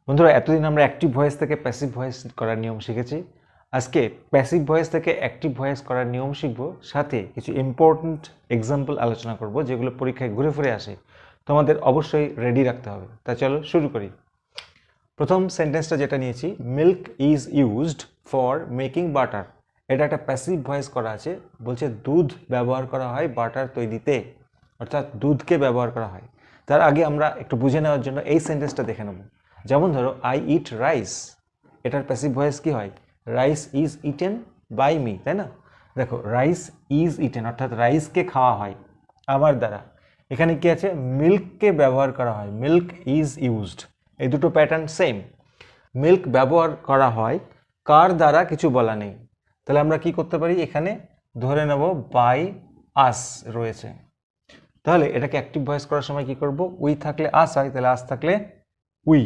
বন্ধুরা এতদিন আমরা অ্যাক্টিভ ভয়েস থেকে প্যাসিভ ভয়েস করার নিয়ম শিখেছি। আজকে প্যাসিভ ভয়েস থেকে অ্যাক্টিভ ভয়েস করার নিয়ম শিখব, সাথে কিছু ইম্পর্ট্যান্ট এক্সাম্পল আলোচনা করব যেগুলো পরীক্ষায় ঘুরে ফিরে আসে। তোমাদের অবশ্যই রেডি রাখতে হবে। তা চলো শুরু করি। প্রথম সেন্টেন্সটা যেটা নিয়েছি, milk is used for making butter. এটা একটা প্যাসিভ ভয়েস করা আছে, বলছে দুধ ব্যবহার করা হয় বাটার তৈরিতে, অর্থাৎ দুধকে ব্যবহার করা হয়। তার আগে আমরা একটু বুঝে নেওয়ার জন্য এই সেন্টেন্সটা দেখে নেব। যেমন ধরো, আই ইট রাইস, এটার প্যাসিভ ভয়েস কি হয়? Rice is eaten by me, তাই না? দেখো, রাইস ইজ ইটেন অর্থাৎ রাইসকে খাওয়া হয় আমার দ্বারা। এখানে কি আছে? মিল্ককে ব্যবহার করা হয়, মিল্ক ইজ ইউজড। এই দুটো প্যাটার্ন সেম। মিল্ক ব্যবহার করা হয়, কার দ্বারা কিছু বলা নেই। তাহলে আমরা কি করতে পারি? এখানে ধরে নেব বাই আস রয়েছে। তাহলে এটাকে অ্যাক্টিভ ভয়েস করার সময় কি করব? উই থাকলে আস হয়, তাহলে আস থাকলে উই।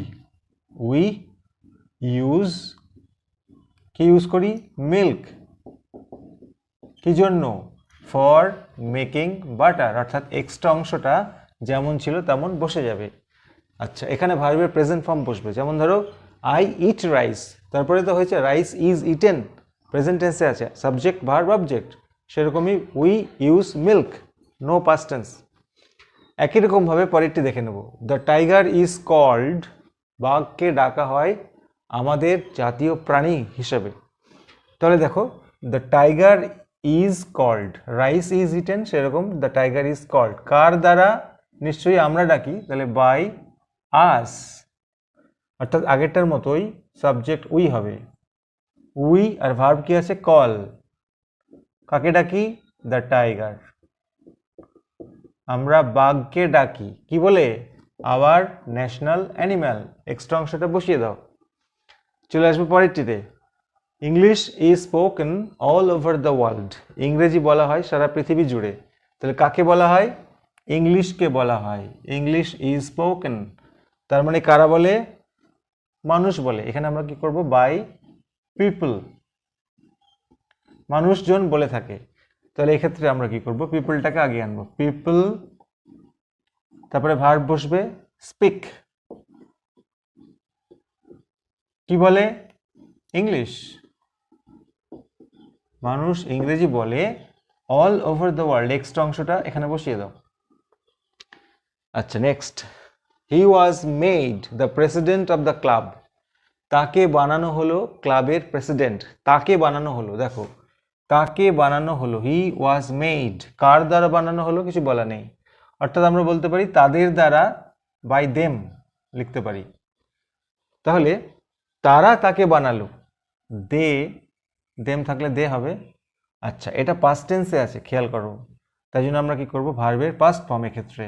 উই ইউজ, কি ইউজ করি? মিল্ক। কি জন্য? ফর মেকিং বাটার, অর্থাৎ এক্সট্রা অংশটা যেমন ছিল তেমন বসে যাবে। আচ্ছা, এখানে ভার্বের প্রেজেন্ট ফর্ম বসবে। যেমন ধরো, আই ইট রাইস, তারপরে তো হয়েছে রাইস ইজ ইটেন, প্রেজেন্ট টেন্সে আছে, সাবজেক্ট ভার্ব অবজেক্ট। সেরকমই we use milk, no past tense. একই রকমভাবে পরেরটি দেখে নেব। দ্য টাইগার ইজ কল্ড, বাঘকে ডাকা হয় আমাদের জাতীয় প্রাণী হিসেবে। তাহলে দেখো, the tiger is called, rice is eaten, সেরকম দ্য টাইগার ইজ কল্ড কার দ্বারা? নিশ্চয়ই আমরা ডাকি, তাহলে বাই আস, অর্থাৎ আগেরটার মতোই সাবজেক্ট উই হবে। উই আর ভার্ব কি আছে? কল। কাকে ডাকি? The tiger. আমরা বাঘকে ডাকি কি বলে? Our national animal. এক্সট্রা অংশটা বসিয়ে দাও। চলে আসবো পরেরটিতে। English is spoken all over the world, ইংরেজি বলা হয় সারা পৃথিবী জুড়ে। তাহলে কাকে বলা হয়? ইংলিশকে বলা হয়। ইংলিশ ইজ স্পোকেন, তার মানে কারা বলে? মানুষ বলে। এখানে আমরা কি করব? বাই পিপল, মানুষজন বলে থাকে। তাহলে এক্ষেত্রে আমরা কি করব? পিপলটাকে আগে আনবো। পিপল, তারপরে ভার্ব বসবে স্পিক। কি বলে? ইংলিশ। মানুষ ইংরেজি বলে all over the world, extra অংশটা এখানে বসিয়ে দাও। আচ্ছা, next. He was made the president of the club, তাকে বানানো হলো ক্লাবের প্রেসিডেন্ট। তাকে বানানো হলো, দেখো তাকে বানানো হলো, হি ওয়াজ মেড, কার দ্বারা বানানো হলো? কিছু বলা নেই, অর্থাৎ আমরা বলতে পারি তাদের দ্বারা, বাই দেম লিখতে পারি। তাহলে তারা তাকে বানালো, দে, দেম থাকলে দে হবে। আচ্ছা, এটা পাস্ট টেন্সে আছে, খেয়াল করো। তাই জন্য আমরা কি করব? ভার্বের পাস্ট ফর্ম ক্ষেত্রে।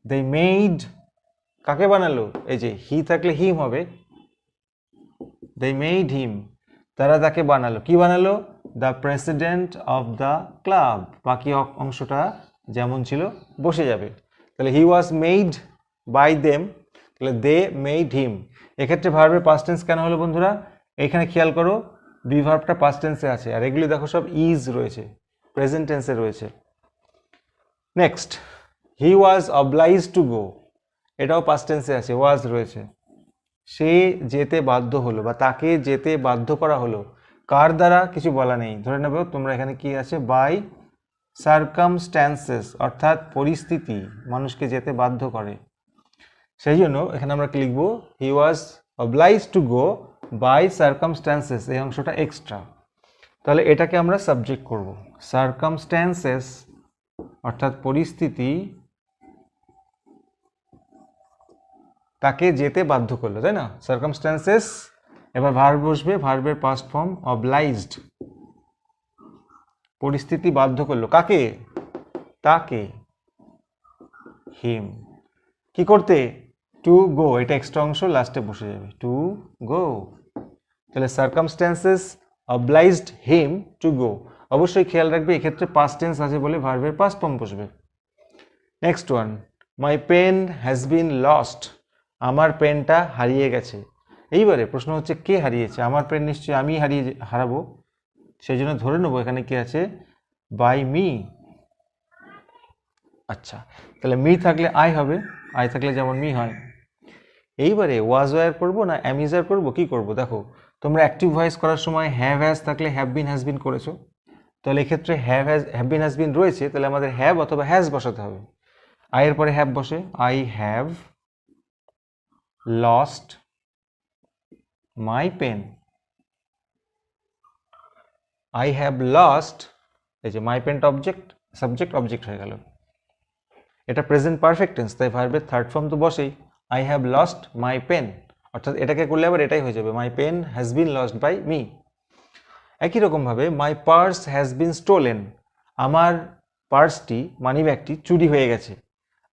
দে মেড, কাকে বানালো? এই যে হি থাকলে হিম হবে, দে মেড হিম, তারা তাকে বানালো। কি বানালো? The president of the club. বাকি অংশটা যেমন ছিল বসে যাবে। তাহলে হি ওয়াজ মেড বাই দেম, তাহলে দে মেড হিম। এক্ষেত্রে ভার্বের পাস্ট টেন্স কেন হলো বন্ধুরা? এখানে খেয়াল করো, বি ভার্বটা পাস্ট টেন্সে আছে, আর এগুলি দেখো সব ইজ রয়েছে, প্রেজেন্ট টেন্সে রয়েছে। Next, he was obliged to গো, এটাও পাস্ট টেন্সে আছে, ওয়াজ রয়েছে। সে যেতে বাধ্য হলো, বা তাকে যেতে বাধ্য করা হলো, কার দ্বারা? কিছু বলা নেই। ধরে নেব তোমরা এখানে কি আছে? বাই সার্কামস্ট্যান্সেস, অর্থাৎ পরিস্থিতি মানুষকে যেতে বাধ্য করে। সেই জন্য এখানে আমরা কি লিখবো? He was obliged to go by circumstances, এই অংশটা এক্সট্রা। তাহলে এটাকে আমরা সাবজেক্ট করব। সার্কামস্ট্যান্সেস অর্থাৎ পরিস্থিতি তাকে যেতে বাধ্য করলো, তাই না? সার্কামস্ট্যান্সেস। এবার ভার্ব বসবে, ভার্বের পাস্ট ফর্ম অবলাইজড, পরিস্থিতি বাধ্য করলো কাকে? তাকে, হিম। কি করতে? টু গো, এটা এক্সট্রা অংশ লাস্টে বসে যাবে, টু গো। তাহলে circumstances obliged him to go. অবশ্যই খেয়াল রাখবে এক্ষেত্রে পাস্ট টেন্স আছে বলে ভার্বের পাস্ট ফর্ম বসবে। Next one, my pen has been lost, আমার পেনটা হারিয়ে গেছে। এইবারে প্রশ্ন হচ্ছে কে হারিয়েছে? আমার পেন নিশ্চয়ই আমি হারাবো, সেই জন্য ধরে নেবো এখানে কি আছে? By me. আচ্ছা, তাহলে মি থাকলে আই হবে, আই থাকলে যেমন মি হয়। এইবারে ওয়াজ ওয়ার করবো না অ্যাম ইজ আর করবো, কি করবো? দেখো তোমরা অ্যাক্টিভ ভয়েস করার সময় হ্যাভ হ্যাজ থাকলে হ্যাভ বিন হ্যাজ বিন করেছো, তাহলে এক্ষেত্রে হ্যাভ বিন হ্যাজ বিন রয়েছে, তাহলে আমাদের হ্যাভ অথবা হ্যাজ বসাতে হবে। আই এর পরে হ্যাভ বসে, I have lost my pen. I have lost, এই যে মাই পেনটা অবজেক্ট, সাবজেক্ট অবজেক্ট হয়ে গেল। এটা প্রেজেন্ট পারফেক্ট টেন্স, তাই ভার্বের থার্ড ফর্ম তো বসেই, I have lost my pen, অর্থাৎ এটাকে করলে আবার এটাই হয়ে যাবে, my pen has been lost by me. একই রকমভাবে my purse has been stolen, আমার পার্সটি মানি ব্যাগটি চুরি হয়ে গেছে।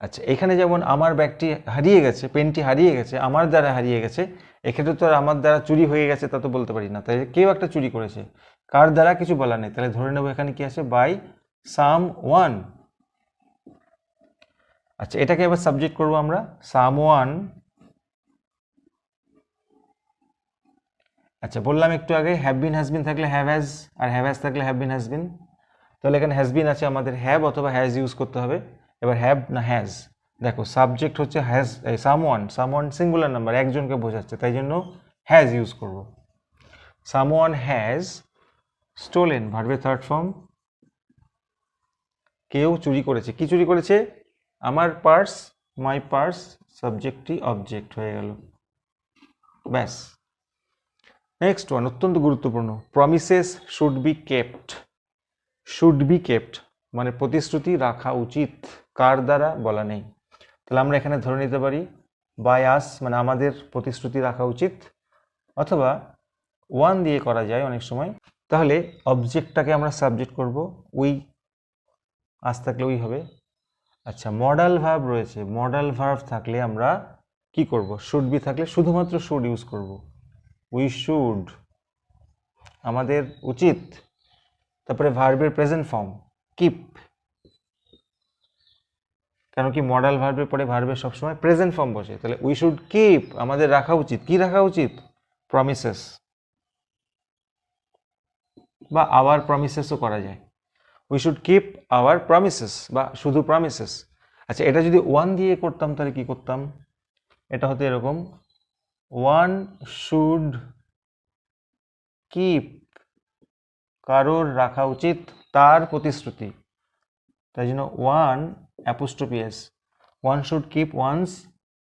আচ্ছা, এখানে যেমন আমার ব্যাগটি হারিয়ে গেছে, পেনটি হারিয়ে গেছে, আমার দ্বারা হারিয়ে গেছে, এক্ষেত্রে তো আর আমার দ্বারা চুরি হয়ে গেছে তা তো বলতে পারি না, তাই কেউ একটা চুরি করেছে, কার দ্বারা কিছু বলা নেই, তাহলে ধরে নেবো এখানে কি আছে, বাই সাম ওয়ান। আচ্ছা, এটাকে এবার সাবজেক্ট করবো আমরা, সাম ওয়ান। আচ্ছা, বললাম একটু আগে হ্যাভ বিন হ্যাজ বিন থাকলে হ্যাভ হ্যাজ, আর হ্যাভ হ্যাজ থাকলে হ্যাভ বিন হ্যাজ বিন, তাহলে এখানে হ্যাজ বিন আছে, আমাদের হ্যাভ অথবা হ্যাজ ইউজ করতে হবে। এবার হ্যাভ না হ্যাজ, দেখো সাবজেক্ট হচ্ছে হ্যাজ, সামওয়ান সিঙ্গুলার নাম্বার, একজনকে বোঝাচ্ছে, তাই জন্য হ্যাজ ইউজ করব। সামওয়ান হ্যাজ স্টোলেন, ভার্বের থার্ড ফর্ম, কেউ চুরি করেছে, কি চুরি করেছে, আমার পার্স, মাই পার্স, সাবজেক্টই অবজেক্ট হয়ে গেল, ব্যাস। নেক্সট ওয়ান অত্যন্ত গুরুত্বপূর্ণ, promises should be kept. Should be kept মানে প্রতিশ্রুতি রাখা উচিত, কার দ্বারা বলা নেই, তাহলে আমরা এখানে ধরে নিতে পারি বাই আস, মানে আমাদের প্রতিশ্রুতি রাখা উচিত, অথবা ওয়ান দিয়ে করা যায় অনেক সময়। তাহলে অবজেক্টটাকে আমরা সাবজেক্ট করব, উই, আস থাকলে উই হবে। আচ্ছা, মডাল ভার্ব রয়েছে, মডাল ভার্ব থাকলে আমরা কি করব, শুড বি থাকলে শুধুমাত্র শুড ইউজ করব, উই শুড, আমাদের উচিত। তারপরে ভার্বের প্রেজেন্ট ফর্ম কিপ, কেন কি মডাল ভার্বের পরে ভার্বের সবসময় প্রেজেন্ট ফর্ম বসে, তাহলে উই শুড কিপ, আমাদের রাখা উচিত, কি রাখা উচিত, প্রমিসেস, বা আওয়ার প্রমিসেসও করা যায়, we should keep our promises বা শুধু প্রমিসেস। আচ্ছা, এটা যদি ওয়ান দিয়ে করতাম তাহলে কি করতাম, এটা হতো এরকম, ওয়ান শুড কিপ, কারোর রাখা উচিত তার প্রতিশ্রুতি, তাই জন্য one apostrophe S, one should keep one's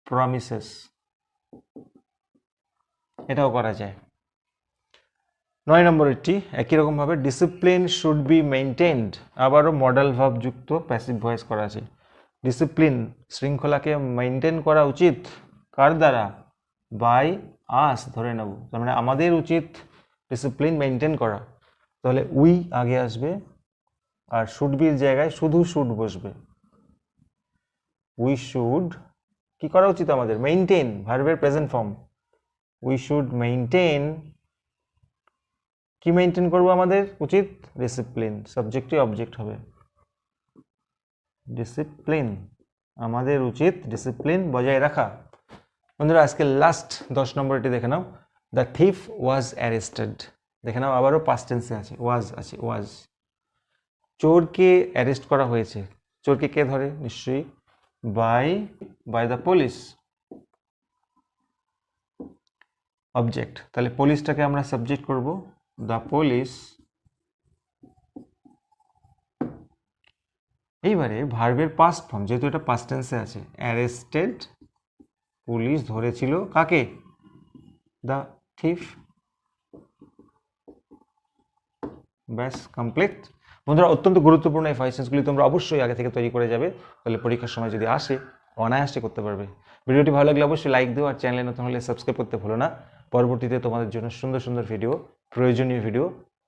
promises, এটাও করা যায়। 9 নম্বরেরটি একই রকমভাবে ডিসিপ্লিন শুড বি মেনটেন্ড, আবারও মডাল ভার্ব যুক্ত প্যাসিভ ভয়েস করা আছে, ডিসিপ্লিন শৃঙ্খলাকে মেনটেন করা উচিত, কার দ্বারা, বাই আস ধরে নেব, তার মানে আমাদের উচিত ডিসিপ্লিন মেনটেন করা, তাহলে উই আগে আসবে, আর শুড বির জায়গায় শুধু শুড বসবে, উই শুড কি করা উচিত আমাদের, মেইনটেইন, ভার্বের present form, we should maintain, কি মেইনটেইন করব আমাদের উচিত, ডিসিপ্লিন, সাবজেক্টই অবজেক্ট হবে, ডিসিপ্লিন, আমাদের উচিত ডিসিপ্লিন বজায় রাখা। বন্ধুরা, আজকে লাস্ট 10 নম্বরটি দেখে নাও, দ্য থিফ ওয়াজ অ্যারেস্টেড, দেখে নাও আবারও পাস্ট টেন্সে আছে, ওয়াজ আছে, ওয়াজ, চোরকে অ্যারেস্ট করা হয়েছে, চোরকে কে ধরে, নিশ্চয়ই বাই দ্য পুলিশ, অবজেক্ট, তাহলে পুলিশটাকে আমরা সাবজেক্ট করব, দ্য পুলিশ। এইবারে ভার্বের পাস্ট ফর্ম, যেহেতু এটা পাস্ট টেন্সে আছে, অ্যারেস্টেড, পুলিশ ধরেছিল কাকে, দ্য থিফ, ব্যাস কমপ্লিট। বন্ধুরা, অত্যন্ত গুরুত্বপূর্ণ এই 5 সেন্সগুলি তোমরা অবশ্যই আগে থেকে তৈরি করে যাবে, তাহলে পরীক্ষার সময় যদি আসে অনায়াসে করতে পারবে। ভিডিওটি ভালো লাগলে অবশ্যই লাইক দিও, আর চ্যানেলে নতুন হলে সাবস্ক্রাইব করতে ভুলো না। পরবর্তীতে তোমাদের জন্য সুন্দর সুন্দর ভিডিও, প্রয়োজনীয় ভিডিও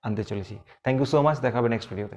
আনতে চলেছি। থ্যাংক ইউ সো মাচ, দেখা হবে নেক্সট ভিডিওতে।